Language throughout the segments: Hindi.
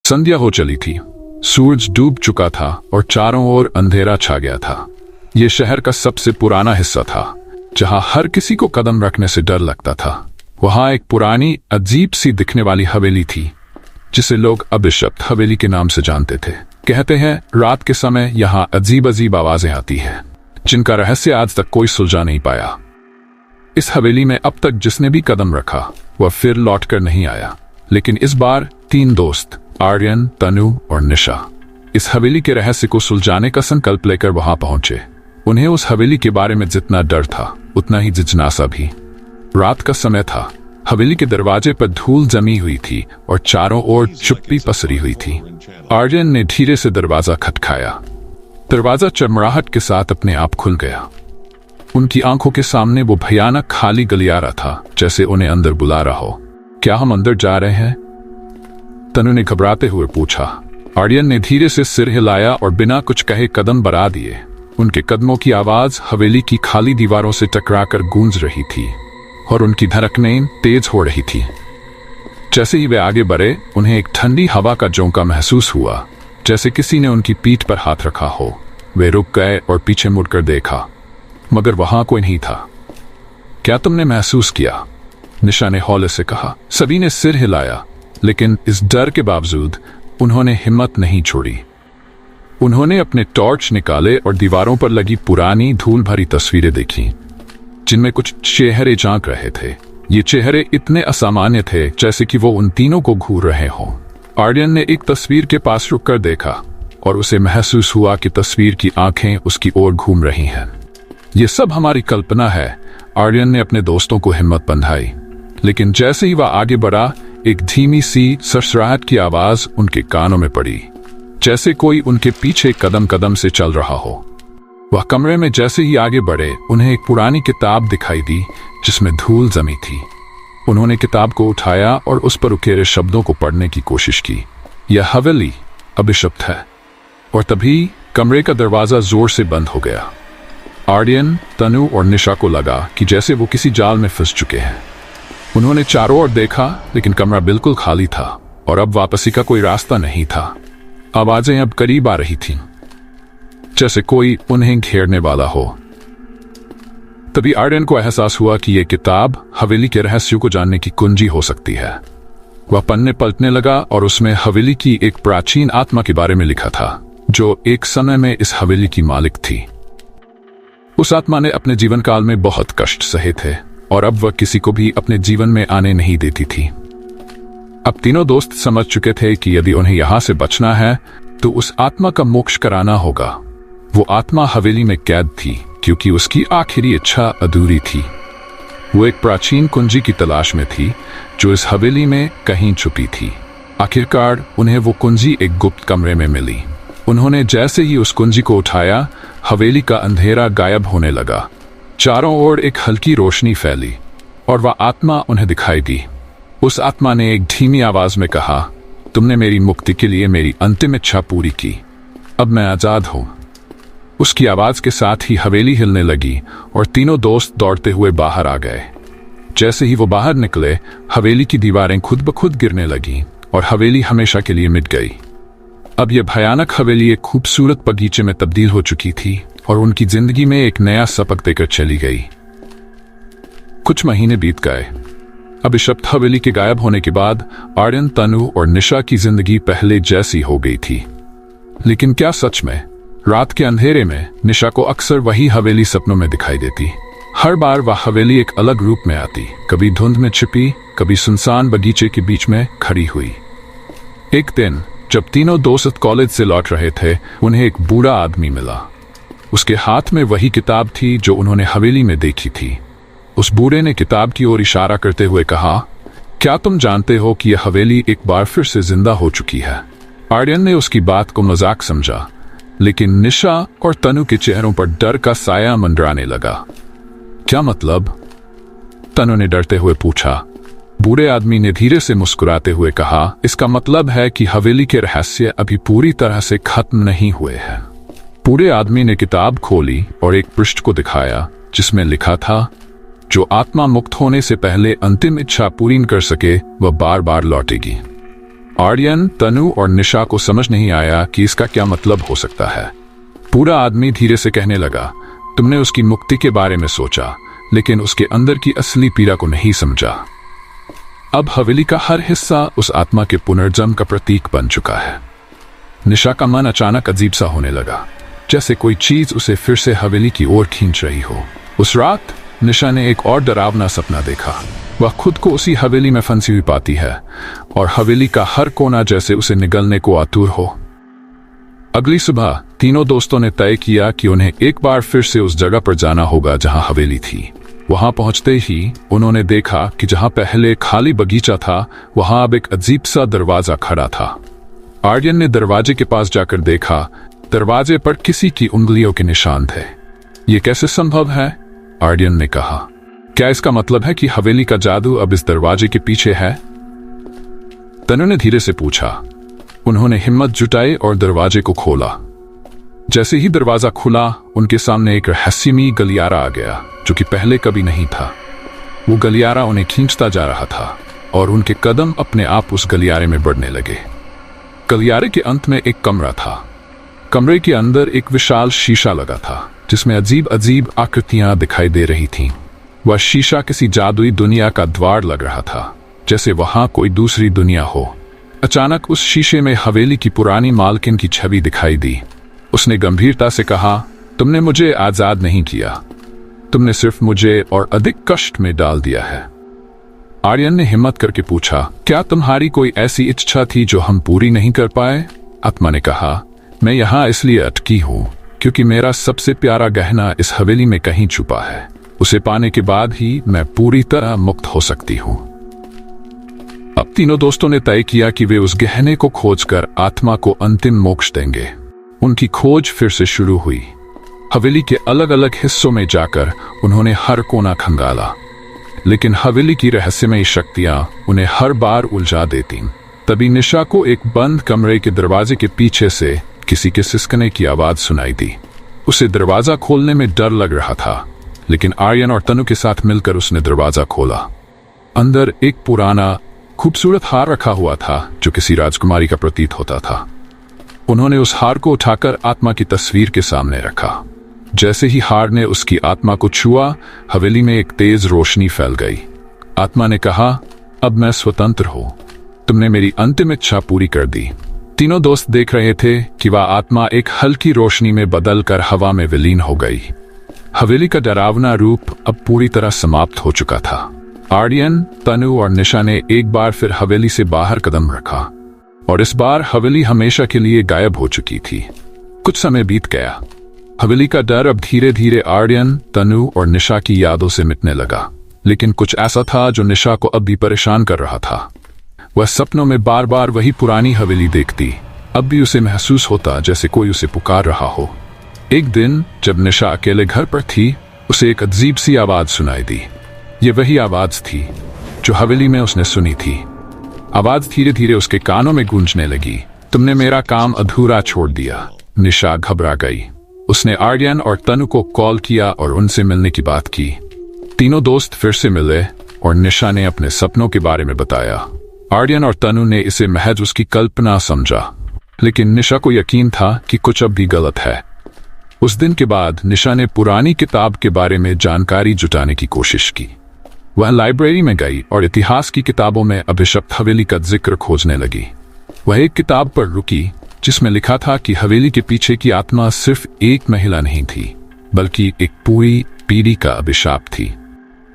संध्या हो चली थी। सूरज डूब चुका था और चारों ओर अंधेरा छा गया था। यह शहर का सबसे पुराना हिस्सा था, जहां हर किसी को कदम रखने से डर लगता था। वहां एक पुरानी अजीब सी दिखने वाली हवेली थी, जिसे लोग अभिशप्त हवेली के नाम से जानते थे। कहते हैं रात के समय यहाँ अजीब अजीब आवाजें आती हैं, जिनका रहस्य आज तक कोई सुलझा नहीं पाया। इस हवेली में अब तक जिसने भी कदम रखा वह फिर लौटकर नहीं आया। लेकिन इस बार 3 दोस्त आर्यन, तनु और निशा इस हवेली के रहस्य को सुलझाने का संकल्प लेकर वहां पहुंचे। उन्हें उस हवेली के बारे में जितना डर था उतना ही जिज्ञासा भी। रात का समय था। हवेली के दरवाजे पर धूल जमी हुई थी और चारों ओर चुप्पी पसरी हुई थी। आर्यन ने धीरे से दरवाजा खटखाया। दरवाजा चरमराहट के साथ अपने आप खुल गया। उनकी आंखों के सामने वो भयानक खाली गलियारा था, जैसे उन्हें अंदर बुला रहा हो। क्या हम अंदर जा रहे हैं? तनु ने घबराते हुए पूछा। आर्यन ने धीरे से सिर हिलाया और बिना कुछ कहे कदम बढ़ा दिए। उनके कदमों की आवाज हवेली की खाली दीवारों से टकराकर गूंज रही थी और उनकी धड़कनें तेज हो रही थी। जैसे ही वे आगे बढ़े, उन्हें एक ठंडी हवा का झोंका महसूस हुआ, जैसे किसी ने उनकी पीठ पर हाथ रखा हो। वे रुक गए और पीछे मुड़कर देखा, मगर वहां कोई नहीं था। क्या तुमने महसूस किया? निशा ने हौले से कहा। सभी ने सिर हिलाया, लेकिन इस डर के बावजूद उन्होंने हिम्मत नहीं छोड़ी। उन्होंने अपने टॉर्च निकाले और दीवारों पर लगी पुरानी धूल भरी तस्वीरें देखी, जिनमें कुछ चेहरे झांक रहे थे। ये चेहरे इतने असामान्य थे जैसे कि वो उन तीनों को घूर रहे हों। आर्यन ने एक तस्वीर के पास रुककर देखा और उसे महसूस हुआ कि तस्वीर की आंखें उसकी ओर घूम रही हैं। ये सब हमारी कल्पना है। आर्यन ने अपने दोस्तों को हिम्मत बंधाई, लेकिन जैसे ही वह आगे बढ़ा, एक धीमी सी सरसराहट की आवाज उनके कानों में पड़ी, जैसे कोई उनके पीछे कदम कदम से चल रहा हो। वह कमरे में जैसे ही आगे बढ़े, उन्हें एक पुरानी किताब दिखाई दी जिसमें धूल जमी थी। उन्होंने किताब को उठाया और उस पर उकेरे शब्दों को पढ़ने की कोशिश की। यह हवेली अभिशप्त है। और तभी कमरे का दरवाजा जोर से बंद हो गया। आर्यन, तनु और निशा को लगा कि जैसे वो किसी जाल में फंस चुके हैं। उन्होंने चारों ओर देखा, लेकिन कमरा बिल्कुल खाली था और अब वापसी का कोई रास्ता नहीं था। आवाजें अब करीब आ रही थीं, जैसे कोई उन्हें घेरने वाला हो। तभी आर्यन को एहसास हुआ कि यह किताब हवेली के रहस्यों को जानने की कुंजी हो सकती है। वह पन्ने पलटने लगा और उसमें हवेली की एक प्राचीन आत्मा के बारे में लिखा था, जो एक समय में इस हवेली की मालिक थी। उस आत्मा ने अपने जीवन काल में बहुत कष्ट सहे थे और अब वह किसी को भी अपने जीवन में आने नहीं देती थी। अब तीनों दोस्त समझ चुके थे कि यदि उन्हें यहां से बचना है तो उस आत्मा का मोक्ष कराना होगा। वो आत्मा हवेली में कैद थी क्योंकि उसकी आखिरी इच्छा अधूरी थी। वो एक प्राचीन कुंजी की तलाश में थी जो इस हवेली में कहीं छुपी थी। आखिरकार उन्हें वो कुंजी एक गुप्त कमरे में मिली। उन्होंने जैसे ही उस कुंजी को उठाया, हवेली का अंधेरा गायब होने लगा। चारों ओर एक हल्की रोशनी फैली और वह आत्मा उन्हें दिखाई दी। उस आत्मा ने एक धीमी आवाज में कहा, तुमने मेरी मुक्ति के लिए मेरी अंतिम इच्छा पूरी की, अब मैं आजाद हूं। उसकी आवाज के साथ ही हवेली हिलने लगी और तीनों दोस्त दौड़ते हुए बाहर आ गए। जैसे ही वो बाहर निकले, हवेली की दीवारें खुद ब खुद गिरने लगी और हवेली हमेशा के लिए मिट गई। अब यह भयानक हवेली एक खूबसूरत बगीचे में तब्दील हो चुकी थी और उनकी जिंदगी में एक नया सबक देकर चली गई। कुछ महीने बीत गए। अभिशप्त हवेली के गायब होने के बाद आर्यन, तनु और निशा की जिंदगी पहले जैसी हो गई थी। लेकिन क्या सच में? रात के अंधेरे में निशा को अक्सर वही हवेली सपनों में दिखाई देती। हर बार वह हवेली एक अलग रूप में आती, कभी धुंध में छिपी, कभी सुनसान बगीचे के बीच में खड़ी हुई। एक दिन जब तीनों दोस्त कॉलेज से लौट रहे थे, उन्हें एक बूढ़ा आदमी मिला। उसके हाथ में वही किताब थी जो उन्होंने हवेली में देखी थी। उस बूढ़े ने किताब की ओर इशारा करते हुए कहा, क्या तुम जानते हो कि यह हवेली एक बार फिर से जिंदा हो चुकी है? आर्यन ने उसकी बात को मजाक समझा, लेकिन निशा और तनु के चेहरों पर डर का साया मंडराने लगा। क्या मतलब? तनु ने डरते हुए पूछा। बूढ़े आदमी ने धीरे से मुस्कुराते हुए कहा, इसका मतलब है कि हवेली के रहस्य अभी पूरी तरह से खत्म नहीं हुए हैं। बूढ़े आदमी ने किताब खोली और एक पृष्ठ को दिखाया जिसमें लिखा था, जो आत्मा मुक्त होने से पहले अंतिम इच्छा पूरी कर सके वह बार बार लौटेगी। आर्यन, तनु और निशा को समझ नहीं आया कि इसका क्या मतलब हो सकता है। पूरा आदमी धीरे से कहने लगा, तुमने उसकी मुक्ति के बारे में सोचा, लेकिन उसके अंदर की असली पीड़ा को नहीं समझा। अब हवेली का हर हिस्सा उस आत्मा के पुनर्जन्म का प्रतीक बन चुका है। निशा का मन अचानक अजीब सा होने लगा, जैसे कोई चीज उसे फिर से हवेली की ओर खींच रही हो। उस रात निशा ने एक और डरावना सपना देखा। वह खुद को उसी हवेली में फंसी हुई पाती है और हवेली का हर कोना जैसे उसे निगलने को आतुर हो। अगली सुबह तीनों दोस्तों ने तय किया कि उन्हें एक बार फिर से उस जगह पर जाना होगा जहां हवेली थी। वहां पहुंचते ही उन्होंने देखा कि जहां पहले खाली बगीचा था, वहां अब एक अजीब सा दरवाजा खड़ा था। आर्यन ने दरवाजे के पास जाकर देखा, दरवाजे पर किसी की उंगलियों के निशान थे। ये कैसे संभव है? आर्यन ने कहा, क्या इसका मतलब है कि हवेली का जादू अब इस दरवाजे के पीछे है? तनु ने धीरे से पूछा। उन्होंने हिम्मत जुटाई और दरवाजे को खोला। जैसे ही दरवाजा खुला, उनके सामने एक रहस्यमयी गलियारा आ गया, जो कि पहले कभी नहीं था। वो गलियारा उन्हें खींचता जा रहा था और उनके कदम अपने आप उस गलियारे में बढ़ने लगे। गलियारे के अंत में एक कमरा था। कमरे के अंदर एक विशाल शीशा लगा था, जिसमें अजीब अजीब आकृतियां दिखाई दे रही थीं। वह शीशा किसी जादुई दुनिया का द्वार लग रहा था, जैसे वहां कोई दूसरी दुनिया हो। अचानक उस शीशे में हवेली की पुरानी मालकिन की छवि दिखाई दी। उसने गंभीरता से कहा, तुमने मुझे आजाद नहीं किया, तुमने सिर्फ मुझे और अधिक कष्ट में डाल दिया है। आर्यन ने हिम्मत करके पूछा, क्या तुम्हारी कोई ऐसी इच्छा थी जो हम पूरी नहीं कर पाए? आत्मा ने कहा, मैं यहाँ इसलिए अटकी हूँ क्योंकि मेरा सबसे प्यारा गहना इस हवेली में कहीं छुपा है। उसे पाने के बाद ही मैं पूरी तरह मुक्त हो सकती हूँ। अब तीनों दोस्तों ने तय किया कि वे उस गहने को खोजकर आत्मा को अंतिम मोक्ष देंगे। उनकी खोज फिर से शुरू हुई। हवेली के अलग अलग हिस्सों में जाकर उन्होंने हर कोना खंगाला, लेकिन हवेली की रहस्यमयी शक्तियां उन्हें हर बार उलझा देती। तभी निशा को एक बंद कमरे के दरवाजे के पीछे से किसी के सिसकने की आवाज सुनाई दी। उसे दरवाजा खोलने में डर लग रहा था, लेकिन आर्यन और तनु के साथ मिलकर उसने दरवाजा खोला। अंदर एक पुराना खूबसूरत हार रखा हुआ था, जो किसी राजकुमारी का प्रतीत होता था। उन्होंने उस हार को उठाकर आत्मा की तस्वीर के सामने रखा। जैसे ही हार ने उसकी आत्मा को छुआ, हवेली में एक तेज रोशनी फैल गई। आत्मा ने कहा, अब मैं स्वतंत्र हूं, तुमने मेरी अंतिम इच्छा पूरी कर दी। तीनों दोस्त देख रहे थे कि वह आत्मा एक हल्की रोशनी में बदलकर हवा में विलीन हो गई। हवेली का डरावना रूप अब पूरी तरह समाप्त हो चुका था। आर्यन, तनु और निशा ने एक बार फिर हवेली से बाहर कदम रखा, और इस बार हवेली हमेशा के लिए गायब हो चुकी थी। कुछ समय बीत गया। हवेली का डर अब धीरे धीरे आर्यन, तनु और निशा की यादों से मिटने लगा, लेकिन कुछ ऐसा था जो निशा को अब भी परेशान कर रहा था। वह सपनों में बार बार वही पुरानी हवेली देखती। अब भी उसे महसूस होता जैसे कोई उसे पुकार रहा हो। एक दिन जब निशा अकेले घर पर थी, उसे एक अजीब सी आवाज सुनाई दी। ये वही आवाज थी जो हवेली में उसने सुनी थी। आवाज धीरे धीरे उसके कानों में गूंजने लगी। तुमने मेरा काम अधूरा छोड़ दिया। निशा घबरा गई। उसने आर्यन और तनु को कॉल किया और उनसे मिलने की बात की। तीनों दोस्त फिर से मिले और निशा ने अपने सपनों के बारे में बताया। आर्यन और तनु ने इसे महज उसकी कल्पना समझा, लेकिन निशा को यकीन था कि कुछ अब भी गलत है। उस दिन के बाद निशा ने पुरानी किताब के बारे में जानकारी जुटाने की कोशिश की। वह लाइब्रेरी में गई और इतिहास की किताबों में अभिशप्त हवेली का जिक्र खोजने लगी। वह एक किताब पर रुकी जिसमें लिखा था कि हवेली के पीछे की आत्मा सिर्फ एक महिला नहीं थी, बल्कि एक पूरी पीढ़ी का अभिशाप थी।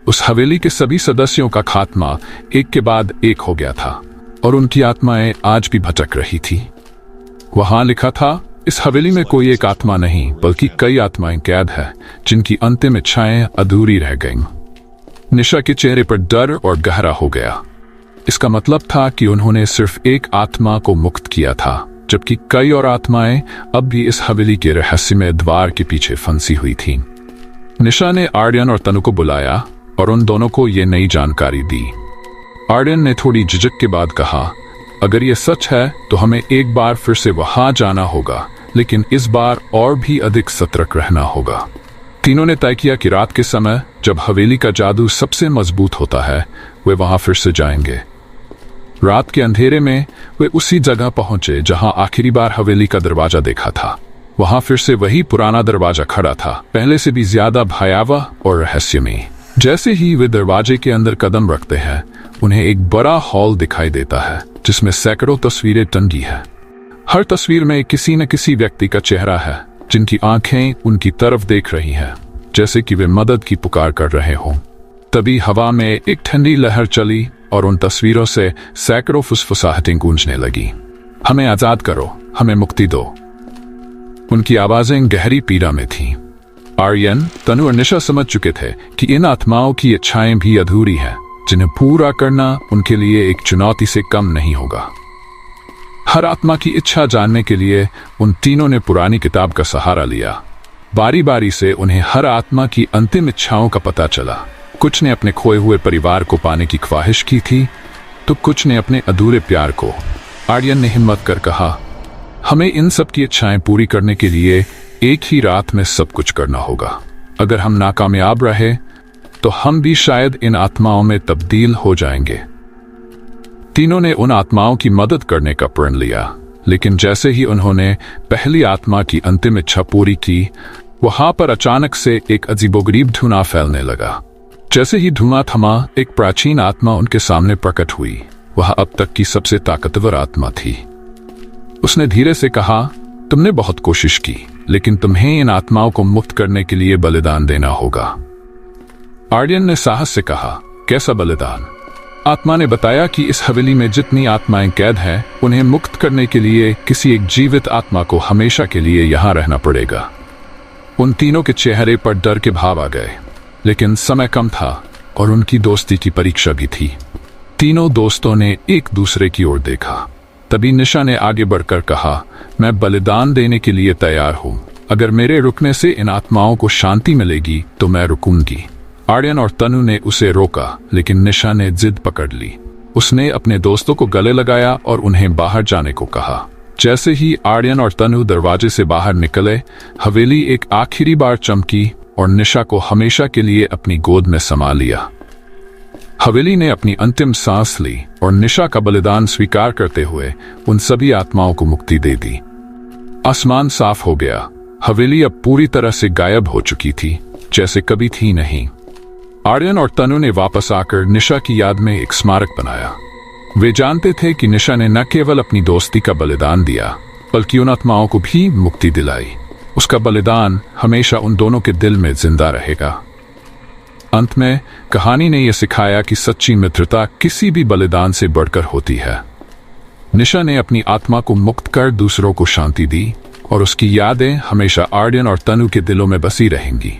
उस हवेली के सभी सदस्यों का खात्मा एक के बाद एक हो गया था और उनकी आत्माएं आज भी भटक रही थी। वहां लिखा था, इस हवेली में कोई एक आत्मा नहीं, बल्कि कई आत्माएं कैद है, जिनकी अंतिम इच्छाएं अधूरी रह गईं। निशा के चेहरे पर डर और गहरा हो गया। इसका मतलब था कि उन्होंने सिर्फ एक आत्मा को मुक्त किया था, जबकि कई और आत्माएं अब भी इस हवेली के रहस्यमय द्वार के पीछे फंसी हुई थीं। निशा ने आर्यन और तनु को बुलाया और उन दोनों को ये नई जानकारी दी। आर्यन ने थोड़ी झिझक के बाद कहा, अगर ये सच है तो हमें एक बार फिर से वहां जाना होगा, लेकिन इस बार और भी अधिक सतर्क रहना होगा। तीनों ने तय किया कि रात के समय जब हवेली का जादू सबसे मजबूत होता है, वे वहां फिर से जाएंगे। रात के अंधेरे में वे उसी जगह पहुंचे जहां आखिरी बार हवेली का दरवाजा देखा था। वहां फिर से वही पुराना दरवाजा खड़ा था, पहले से भी ज्यादा भयावह और रहस्यमय। जैसे ही वे दरवाजे के अंदर कदम रखते हैं, उन्हें एक बड़ा हॉल दिखाई देता है जिसमें सैकड़ों तस्वीरें टंगी है। हर तस्वीर में किसी न किसी व्यक्ति का चेहरा है, जिनकी आंखें उनकी तरफ देख रही हैं, जैसे कि वे मदद की पुकार कर रहे हों। तभी हवा में एक ठंडी लहर चली और उन तस्वीरों से सैकड़ों फुसफुसाहटें गूंजने लगी। हमें आजाद करो, हमें मुक्ति दो। उनकी आवाजें गहरी पीड़ा में थीं। आर्यन, तनु और निशा समझ चुके थे कि इन आत्माओं की इच्छाएं भी अधूरी हैं, जिन्हें पूरा करना उनके लिए एक चुनौती से कम नहीं होगा। हर आत्मा की इच्छा जानने के लिए उन तीनों ने पुरानी किताब का सहारा लिया। बारी बारी से उन्हें हर आत्मा की अंतिम इच्छाओं का पता चला। कुछ ने अपने खोए हुए परिवार को पाने की ख्वाहिश की थी, तो कुछ ने अपने अधूरे प्यार को। आर्यन ने हिम्मत कर कहा, हमें इन सब की इच्छाएं पूरी करने के लिए एक ही रात में सब कुछ करना होगा। अगर हम नाकामयाब रहे तो हम भी शायद इन आत्माओं में तब्दील हो जाएंगे। तीनों ने उन आत्माओं की मदद करने का प्रण लिया, लेकिन जैसे ही उन्होंने पहली आत्मा की अंतिम इच्छा पूरी की, वहां पर अचानक से एक अजीबोगरीब धुआं फैलने लगा। जैसे ही धुआं थमा, एक प्राचीन आत्मा उनके सामने प्रकट हुई। वह अब तक की सबसे ताकतवर आत्मा थी। उसने धीरे से कहा, तुमने बहुत कोशिश की, लेकिन तुम्हें इन आत्माओं को मुक्त करने के लिए बलिदान देना होगा। आर्यन ने साहस से कहा, कैसा बलिदान? आत्मा ने बताया कि इस हवेली में जितनी आत्माएं कैद हैं, उन्हें मुक्त करने के लिए किसी एक जीवित आत्मा को हमेशा के लिए यहां रहना पड़ेगा। उन तीनों के चेहरे पर डर के भाव आ गए, लेकिन समय कम था और उनकी दोस्ती की परीक्षा भी थी। तीनों दोस्तों ने एक दूसरे की ओर देखा। तभी निशा ने आगे बढ़कर कहा, मैं बलिदान देने के लिए तैयार हूं। अगर मेरे रुकने से इन आत्माओं को शांति मिलेगी तो मैं रुकूंगी। आर्यन और तनु ने उसे रोका, लेकिन निशा ने जिद पकड़ ली। उसने अपने दोस्तों को गले लगाया और उन्हें बाहर जाने को कहा। जैसे ही आर्यन और तनु दरवाजे से बाहर निकले, हवेली एक आखिरी बार चमकी और निशा को हमेशा के लिए अपनी गोद में समा लिया। हवेली ने अपनी अंतिम सांस ली और निशा का बलिदान स्वीकार करते हुए उन सभी आत्माओं को मुक्ति दे दी। आसमान साफ हो गया। हवेली अब पूरी तरह से गायब हो चुकी थी, जैसे कभी थी नहीं। आर्यन और तनु ने वापस आकर निशा की याद में एक स्मारक बनाया। वे जानते थे कि निशा ने न केवल अपनी दोस्ती का बलिदान दिया, बल्कि उन आत्माओं को भी मुक्ति दिलाई। उसका बलिदान हमेशा उन दोनों के दिल में जिंदा रहेगा। अंत में कहानी ने यह सिखाया कि सच्ची मित्रता किसी भी बलिदान से बढ़कर होती है। निशा ने अपनी आत्मा को मुक्त कर दूसरों को शांति दी और उसकी यादें हमेशा आर्यन और तनु के दिलों में बसी रहेंगी।